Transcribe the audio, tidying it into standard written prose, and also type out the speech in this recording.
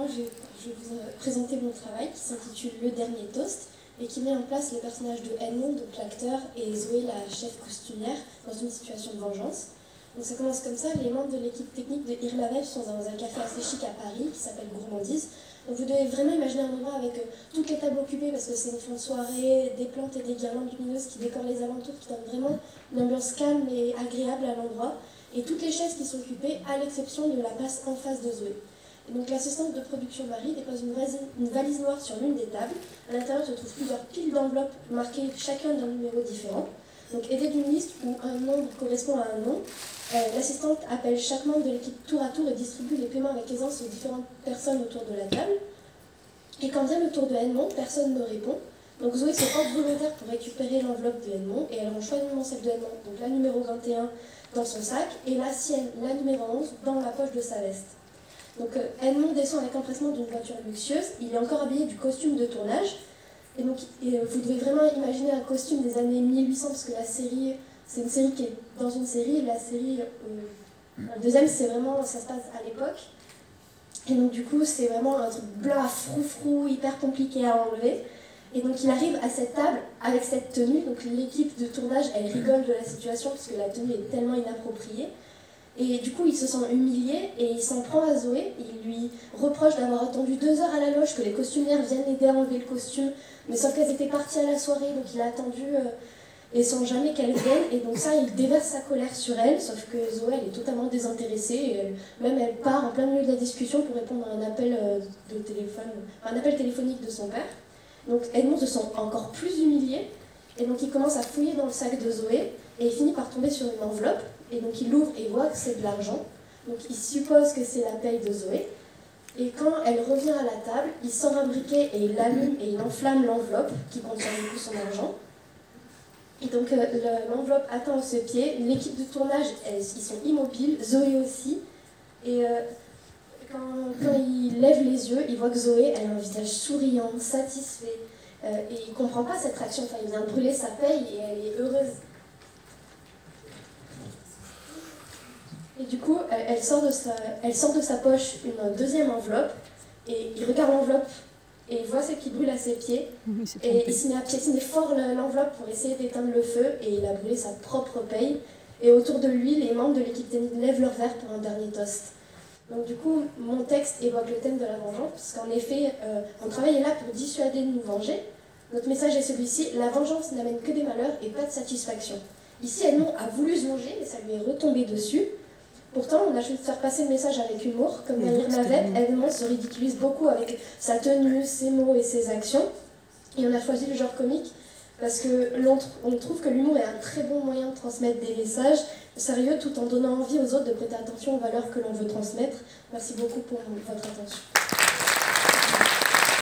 je vais vous présenter mon travail qui s'intitule Le Dernier Toast et qui met en place les personnages de Edmond, donc l'acteur, et Zoé, la chef costumière, dans une situation de vengeance. Donc ça commence comme ça, les membres de l'équipe technique de Irlavev sont dans un café assez chic à Paris qui s'appelle Gourmandise. Donc vous devez vraiment imaginer un endroit avec toutes les tables occupées parce que c'est une fin de soirée, des plantes et des guirlandes lumineuses qui décorent les alentours, qui donnent vraiment une ambiance calme et agréable à l'endroit. Et toutes les chaises qui sont occupées, à l'exception de la place en face de Zoé. Et donc l'assistante de production Marie dépose une valise noire sur l'une des tables. À l'intérieur se trouvent plusieurs piles d'enveloppes marquées chacun d'un numéro différent. Donc aidée d'une liste où un nombre correspond à un nom, l'assistante appelle chaque membre de l'équipe tour à tour et distribue les paiements avec aisance aux différentes personnes autour de la table. Et quand vient le tour de Edmond, personne ne répond. Donc Zoé se porte volontaire pour récupérer l'enveloppe de Edmond et elle range soigneusement celle de Edmond, donc la numéro 21 dans son sac et la sienne, la numéro 11, dans la poche de sa veste. Donc Edmond descend avec empressement d'une voiture luxueuse, il est encore habillé du costume de tournage. Et donc vous devez vraiment imaginer un costume des années 1800 parce que la série, c'est une série qui est dans une série, la série, la deuxième c'est vraiment, ça se passe à l'époque. Et donc du coup c'est vraiment un truc blanc à froufrou, hyper compliqué à enlever. Et donc il arrive à cette table avec cette tenue, donc l'équipe de tournage elle rigole de la situation parce que la tenue est tellement inappropriée. Et du coup il se sent humilié et il s'en prend à Zoé, il lui reproche d'avoir attendu 2 heures à la loge que les costumières viennent l'aider à enlever le costume, mais sauf qu'elles étaient parties à la soirée donc il a attendu et sans jamais qu'elles viennent, et donc ça il déverse sa colère sur elle, sauf que Zoé elle est totalement désintéressée et elle part en plein milieu de la discussion pour répondre à un appel de téléphone, un appel téléphonique de son père. Donc Edmond se sent encore plus humilié, et donc il commence à fouiller dans le sac de Zoé, et il finit par tomber sur une enveloppe, et donc il l'ouvre et voit que c'est de l'argent, donc il suppose que c'est la paye de Zoé, et quand elle revient à la table, il sort un briquet et il l'allume et il enflamme l'enveloppe, qui contient du coup son argent. Et donc l'enveloppe atteint ses pieds, l'équipe de tournage, ils sont immobiles, Zoé aussi, et quand il lève les yeux, il voit que Zoé elle a un visage souriant, satisfait, et il ne comprend pas cette réaction. Enfin, il vient de brûler sa paye et elle est heureuse. Et du coup, elle sort de sa poche une deuxième enveloppe, et il regarde l'enveloppe et il voit celle qui brûle à ses pieds, et il se met à piétiner fort l'enveloppe pour essayer d'éteindre le feu, et il a brûlé sa propre paye. Et autour de lui, les membres de l'équipe technique lèvent leur verre pour un dernier toast. Donc du coup, mon texte évoque le thème de la vengeance, parce qu'en effet, mon travail est là pour dissuader de nous venger. Notre message est celui-ci: la vengeance n'amène que des malheurs et pas de satisfaction. Ici, Edmond a voulu se venger, mais ça lui est retombé dessus. Pourtant, on a choisi de faire passer le message avec humour. Comme dans Irlavev, Edmond se ridiculise beaucoup avec sa tenue, ses mots et ses actions. Et on a choisi le genre comique parce qu'on trouve que l'humour est un très bon moyen de transmettre des messages sérieux tout en donnant envie aux autres de prêter attention aux valeurs que l'on veut transmettre. Merci beaucoup pour votre attention.